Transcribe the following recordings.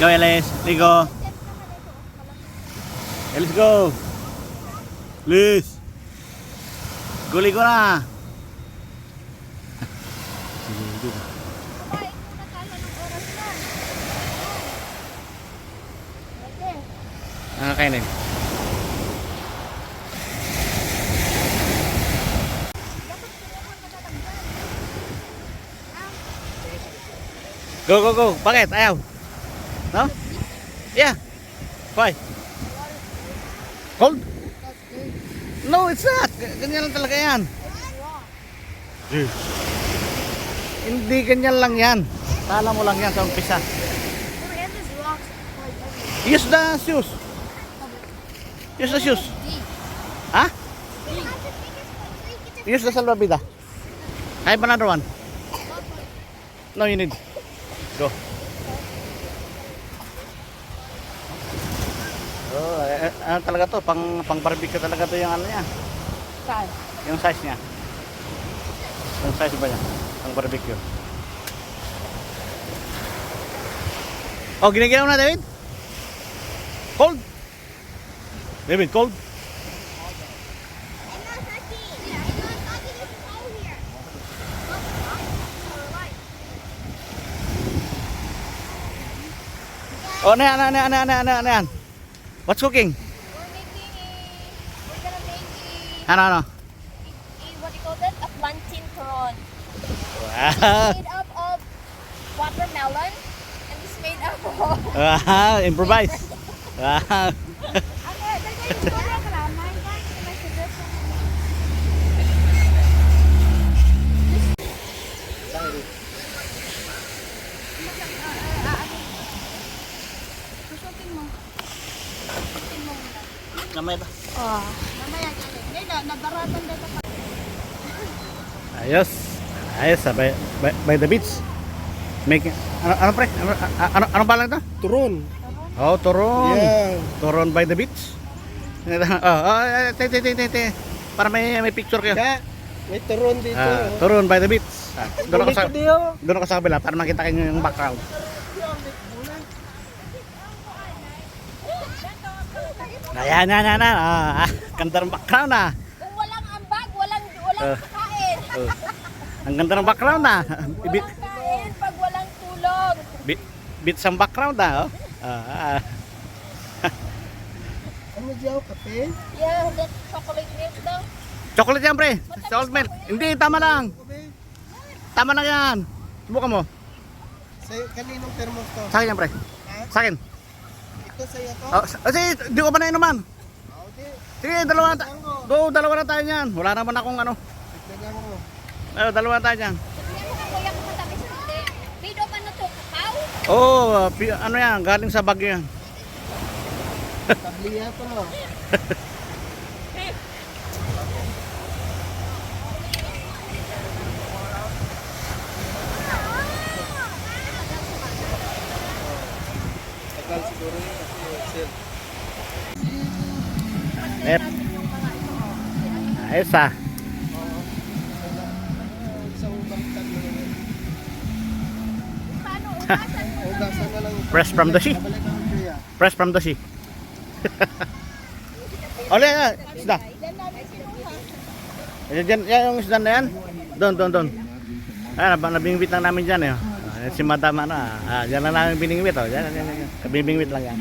Go, Elis. Ligo. Let's go. Liz. Go, ligo na. Kumain muna tayo ng oras na. Okay. Ano kainin? Dapat tinapon na natagdan. Go, go, go. Bakit? Ayaw? No? Yeah. Why? Cold? No, it's not. Ganyan lang talaga yan. Hindi ganyan lang yan. Kala mo lang yan sa umpisa. Use the shoes. Use the shoes. Ha? Use the salvavida. I have another one. No, you need. Go. Oh, ano talaga to? Pang barbecue talaga to yung ano niya. Saan? Yung size niya. Yung size ba niya? Pang barbecue. Oh, giniginaw na, David? Cold? David, cold? Oh, ano yan? What's cooking? We're gonna make Ano? what do you call that? A plantain turon. Wow. Made up of watermelon and it's made up of Wow, improvise. Wow. Namay ba? Mamaya galing. Ngayon, nabaratan na ito. Ayos. Ayos, by the beach. Make ano pre? Ano balang ito? Turon. Oh, Turon. Yeah. Turon by the beach. Te. Para may picture kayo. Yeah. May turon dito. Turon by the beach. Doon ako sa Dio. doon ako sa kabila para makita kayo yung background. Ayan. Ganda ng background ah. Kung walang ambag, walang kain. Ang ganda ng background ah. Walang kain pag walang tulog. Beach ang background ah. Ano diyaw kape? Yeah, that chocolate milk daw. Chocolate yan pre. Salt milk. Hindi, tama lang. Tama lang yan. Subukan mo. Sa kaninong thermos to? Sa akin yan pre. Sa akin. Ito sa'yo to? Kasi di ko pa na inuman. Okay. Sige, dalawa na tayo niyan. Wala naman akong ano. Tignan mo. Dalawa na tayo niyan. Tignan mo kung kuya kung matamis hindi. Made of ano to? Kakao? Oo, ano yan, galing sa Baguio yan. Tabliya to no? Tagal siguro yun kasi sir. Net. Ayos ah. Isang bangkag na yun. Paano ugasan mo? Ugasan na lang. Fresh from the sea. Babalik ang kuya. Fresh from the sea. Ole, isda. Then namin sinuha. Yan yung isda na yan. Doon. Nabingwit lang namin dyan eh. Si Madam ano yan lang namin biningwit oh. Yan. Bibingwit lang yan.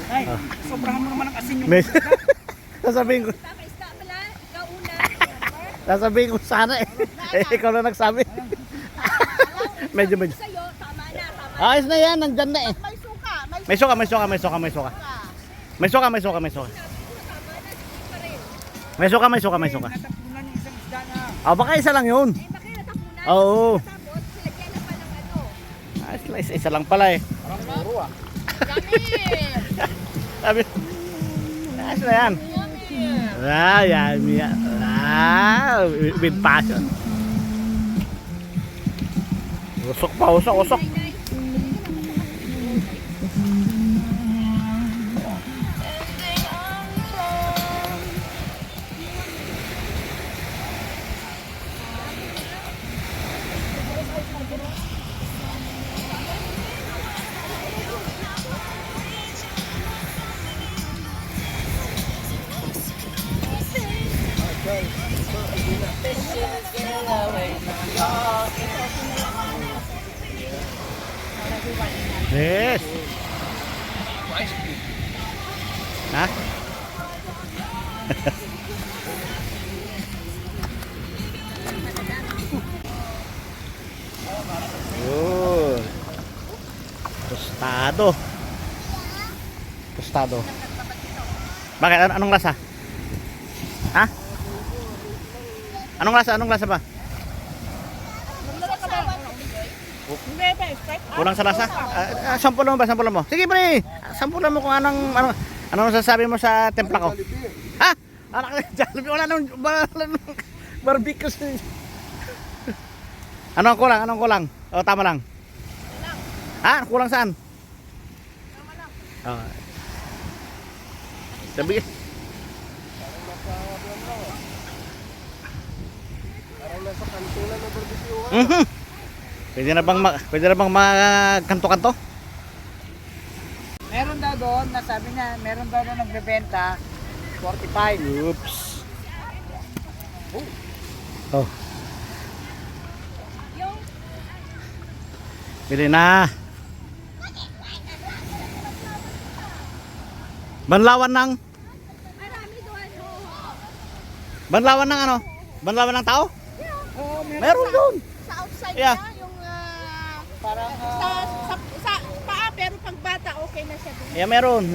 Ay, sobrahan mo naman ang asin yung Sasabihin ko, Tama, isda pala. Ikaw una. sasabihin ko sana eh. Ikaw na nagsabi. medyo. Sa'yo, tama na. Ayos na yan, nandyan na eh. May suka. May suka. May suka. natapunan yung isang isda na. Baka isa lang yun. Eh, bakit natapunan? Oo. Tapos, silagyan na pa ng ano. Ayos lang, isa lang pala eh. Yummy! Sabi, ayos na yan. Yummy! Yan. With passion. Usok pa, usok. Yes. Ice cream. Ha? Yun. Tostado. Tostado. Bakit? Anong lasa? Ha? Anong lasa? Anong lasa ba? Hindi ba, strike? Kulang sa lasa? Sampulan mo ba? Sampulan mo. Sige pre. Sampulan mo kung anong sasabi mo sa templa ko. Ha? Anak Jollibee. Wala nang barbecue. Anong kulang? Anong kulang? O tama lang. Ha? Kulang saan? Oh. Sabi. Parang nasa kantulan ng barbecue. Mhm. Pwede na bang magkanto-kanto? Meron daw doon, nasabi niya, meron daw doon nagbebenta, 45. Oops. Oh. Bili na. Banlawan ng Banlawan ng ano? Banlawan ng tao? Oo, Meron doon. Sa outside Yeah. niya, yung Parang, sa paa, pero pag bata, okay na siya doon. Yeah, meron.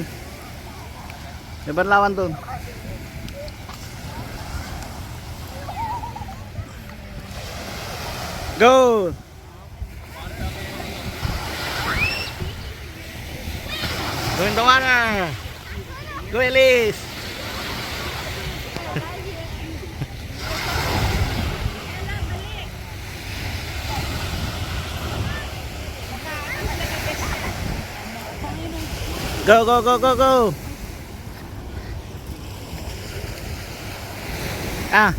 May banlawan doon. Go! Going to water! Go Elise! Go, go, go, go, go! Ah!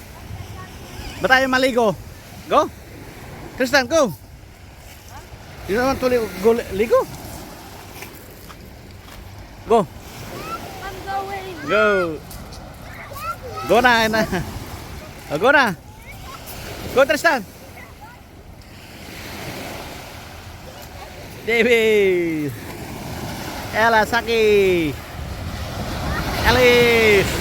Ba tayo maligo? Go! Tristan, go! Di naman tuloy go ligo? Go! I'm going. Go! Go na, na. Oh, go na! Go Tristan! David! Ella, Saki! Alice!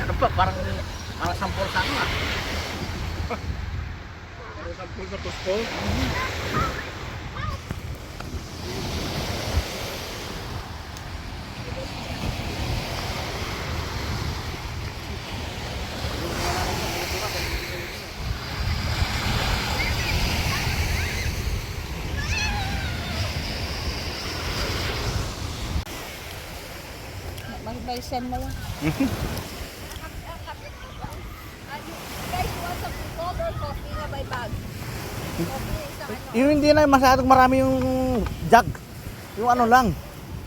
Ano ba? Parang sampol sa ano ah. Parang sampul sa Costco. Mag-send mo lang. Guys, you want some cold or coffee na by bag? Coffee isang ano? Yung hindi na masyadong marami yung jug. Yung ano lang.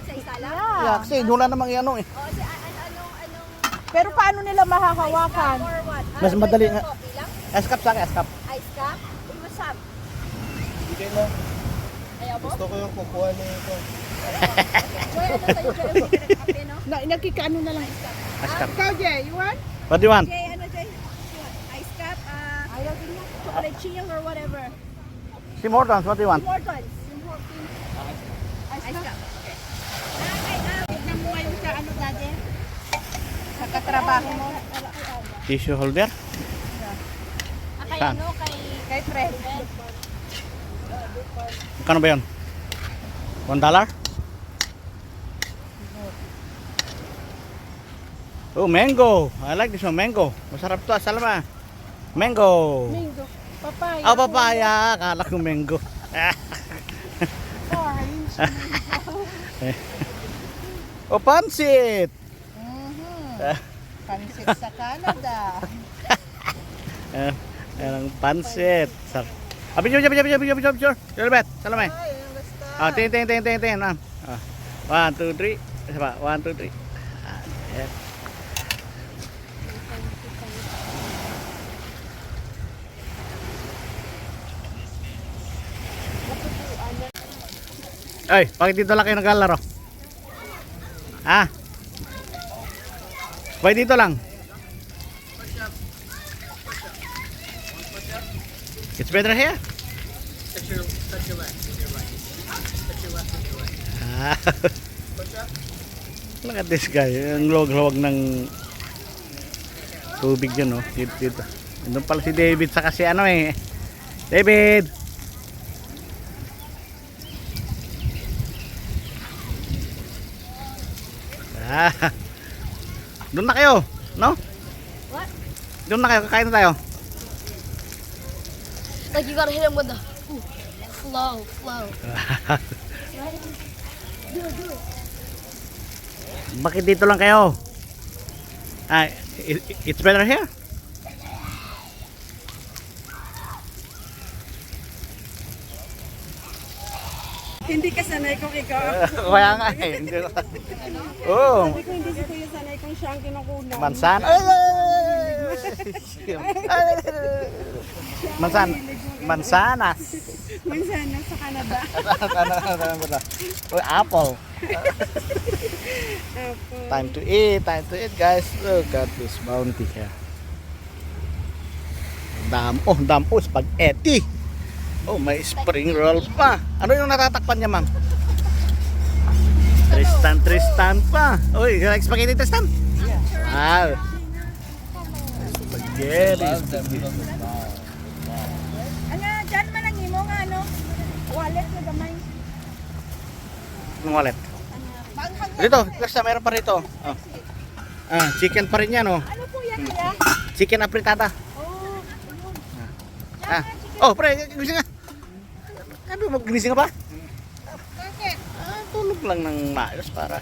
Sa isa lang? Yeah, kasi wala namang ano eh. O, anong pero paano nila mahahawakan? or what? Mas madali nga. Coffee lang? Eskap sa akin, eskap. Ice cup? What's up? Bigay mo. Ayaw mo? Gusto ko yung kukuha niyo ito. Joy, ano sa'yo? Joy, ang bigyan ng kape, no? Nagkikaano na lang. Eskap. Ikaw, Jay, you want? What do you want? Jay, ano Jay? Ice cup? Ayaw din niya. Chocolate chiyang or whatever. Si Mortons, what do you want? Mortons. Ice cup. Tignan mo ngayon sa ano, Daddy? Sa katrabaho mo. Tissue holder? Kay Saan? ano? Kay Fred. Magkano ba yun? $1? Oh, mango. I like this one, mango. Masarap to, Salma. Mango. Mango. Papaya. Ah, papaya. Akala ko mango. Orange. Oh, pansit. Pansit sa Canada. Ang pansit. Picture, picture. Sure, Salome. Ah, tingin. Ah. 1, 2, 3. Isa pa. 1, 2, 3. Ah, yes. Ay, bakit dito lang kayo naglalaro? Ah? Bakit dito lang? It's better here? Touch your left with your right. Touch your left with your right. Ah. Push up. Look at this guy. Ang luwag ng tubig yun, oh. Dito. Doon pala si David sa kasi ano eh. David! Ah. Doon na kayo, no? What? Doon na kayo, kakain na tayo. Like you gotta hit him with the flow. Bakit dito lang kayo? Ah, it's better here? Hindi ka sanay kung ikaw. Kaya nga eh. Hindi ko. Oh, Sabi ko hindi si Kuya sanay kung siya ang kinukunan. mansan. Mansanas. Mansana sa Canada. Oh, apple. Apple. Time to eat guys. Look at this bounty here. Damo, spaghetti. Oh, may spring roll pa. Ano yung natatakpan niya, ma'am? Tristan pa. Uy, you like spaghetti, Tristan? Wow. Spaghetti. Ano, dyan man ang imo nga, ano? Wallet na gamay. Yung wallet. Dito, Tristan, meron pa rito. Oh. Ah, chicken pa rin yan, oh. Ano po yan, kuya? Chicken apritada. Oh, Ah. Oh, pre, gising nga. Ano, maggising ka pa? bakit? Ah, tulog lang ng maayos para.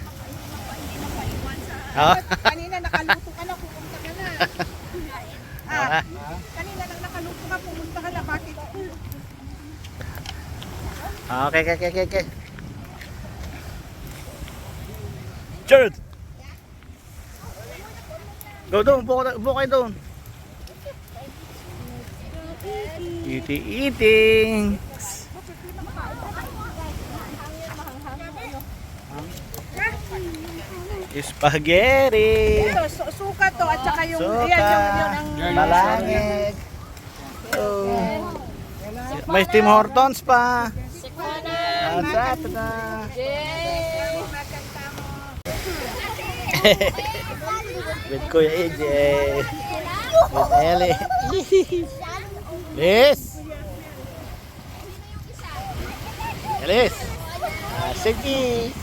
Ah. Kanina nakaluto ka na, pumunta ka na. Ah. Kanina nang nakaluto ka, pumunta ka na. Bakit? Okay. Jared! Go doon, upo kayo doon. Eating. Spaghetti. Ito, suka to at saka yung, Suka. yan ang Malangig. Oh. May Tim Hortons pa. Ang sarap na. With Kuya AJ. With Ellie. Liz. Liz. Sige.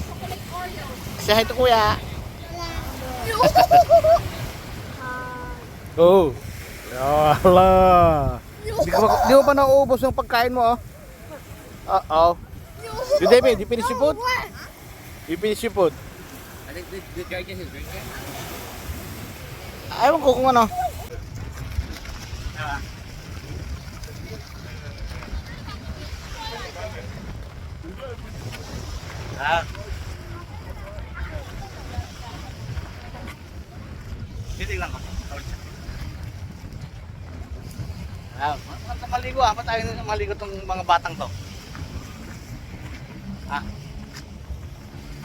Say hi to Kuya. Oh. Yala. Di mo pa nauubos yung pagkain mo, oh. Uh-oh. You David, you finish your food? You finish your food? I think the guy get his drink yet? Ayaw ko kung ano. Ah. Titignan ko. Ah, maligo ah. Tayo maligo tong mga batang to. Ah.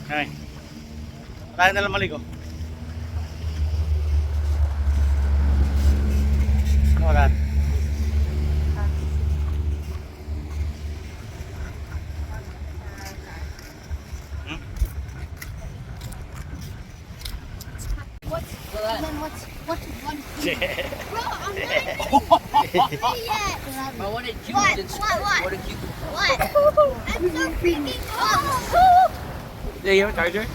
Okay. Tayo na lang maligo. Wala. What? Bro, I'm not yet. I wanted cute. What? What? What a cute. What? I'm so freaking cold. Yeah, you have a charger?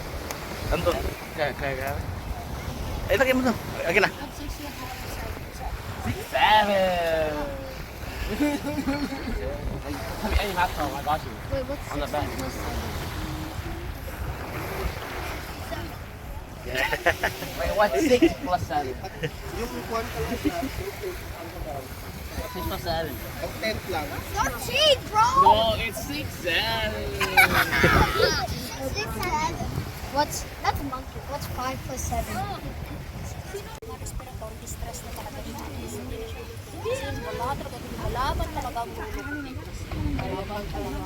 Andun. Kaya. lagay mo to. Okay na. 7. Tell me any math problem, I got you. Wait, what's On the 16 back. plus 7? Wait, what's 6 plus 7? Yung kuwan ka lang sa 6 plus 7. ang tent lang. Don't cheat, bro! No, it's 6 7. What's, that's a monkey. What's 5 plus 7? Respiratory distress na talaga siya. Kasi wala talaga, malaban talaga ang ulo. Malaban talaga.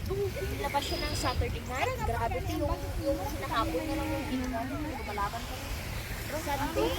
Nilabas siya ng Saturday night. Grabe ito yung hinahabol na lang yung ginawa. Lumalaban pa rin. Sunday,